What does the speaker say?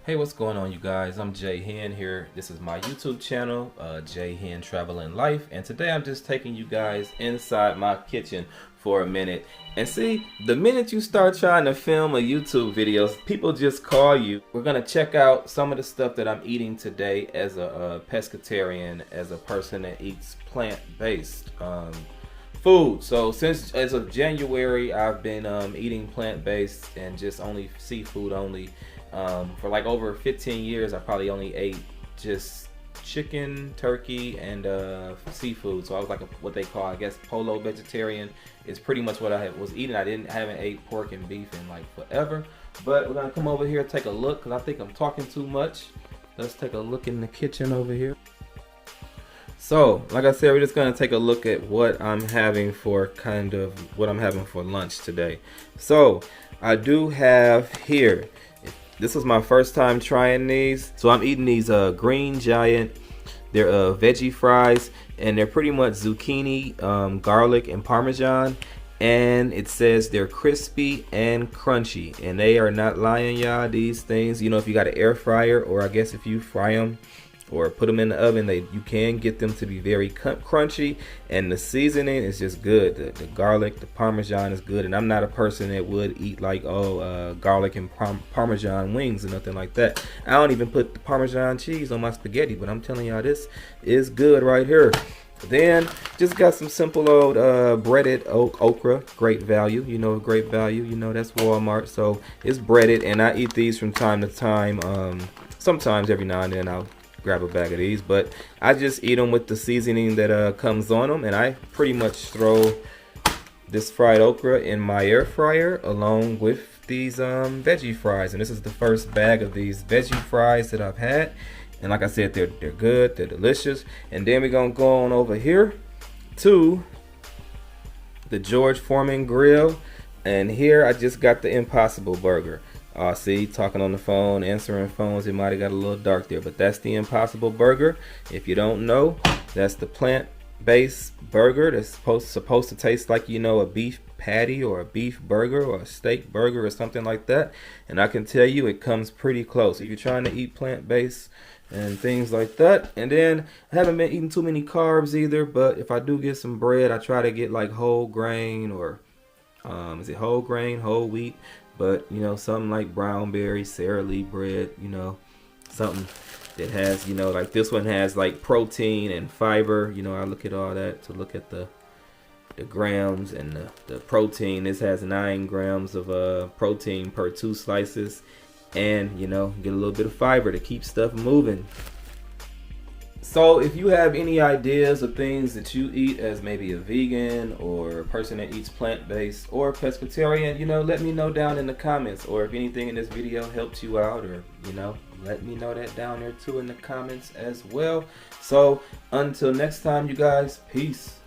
Hey, what's going on, you guys? I'm J-Hen here. This is my YouTube channel, J-Hen Travel and Life, and today I'm just taking you guys inside my kitchen for a minute. And see, the minute you start trying to film a YouTube video, people just call you. We're gonna check out some of the stuff that I'm eating today as a pescatarian, as a person that eats plant-based food. So since as of January, I've been eating plant-based and just only seafood only. For like over 15 years, I probably only ate just chicken, turkey, and seafood. So I was like what they call, I guess, polo vegetarian. Is pretty much what I was eating. I haven't ate pork and beef in like forever. But we're gonna come over here, take a look, because I think I'm talking too much. Let's take a look in the kitchen over here. So, like I said, we're just gonna take a look at what I'm having for lunch today. So, I do have here. This was my first time trying these. So I'm eating these Green Giant. They're veggie fries, and they're pretty much zucchini, garlic, and Parmesan. And it says they're crispy and crunchy. And they are not lying, y'all. These things, you know, if you got an air fryer, or I guess if you fry them or put them in the oven, you can get them to be very crunchy, and the seasoning is just good. The garlic, the Parmesan is good, and I'm not a person that would eat like garlic and Parmesan wings or nothing like that. I don't even put the Parmesan cheese on my spaghetti, but I'm telling y'all, this is good right here. Then just got some simple old breaded okra, great value. You know, great value. You know, that's Walmart, so it's breaded, and I eat these from time to time. Sometimes every now and then I'll grab a bag of these, but I just eat them with the seasoning that comes on them, and I pretty much throw this fried okra in my air fryer along with these veggie fries. And this is the first bag of these veggie fries that I've had, and like I said, they're good, they're delicious. And then we're gonna go on over here to the George Foreman grill, and here I just got the Impossible Burger. See, talking on the phone, answering phones, it might have got a little dark there, but that's the Impossible Burger. If you don't know, that's the plant-based burger that's supposed to taste like, you know, a beef patty or a beef burger or a steak burger or something like that. And I can tell you, it comes pretty close if you're trying to eat plant-based and things like that. And then I haven't been eating too many carbs either, but if I do get some bread, I try to get like whole grain, or is it whole grain, whole wheat? But, you know, something like brown berry, Sara Lee bread, you know, something that has, you know, like this one has like protein and fiber. You know, I look at all that to look at the grams and the protein. This has 9 grams of protein per 2 slices, and, you know, get a little bit of fiber to keep stuff moving. So if you have any ideas of things that you eat as maybe a vegan or a person that eats plant-based or pescatarian, you know, let me know down in the comments. Or if anything in this video helped you out, or, you know, let me know that down there too in the comments as well. So until next time, you guys, peace.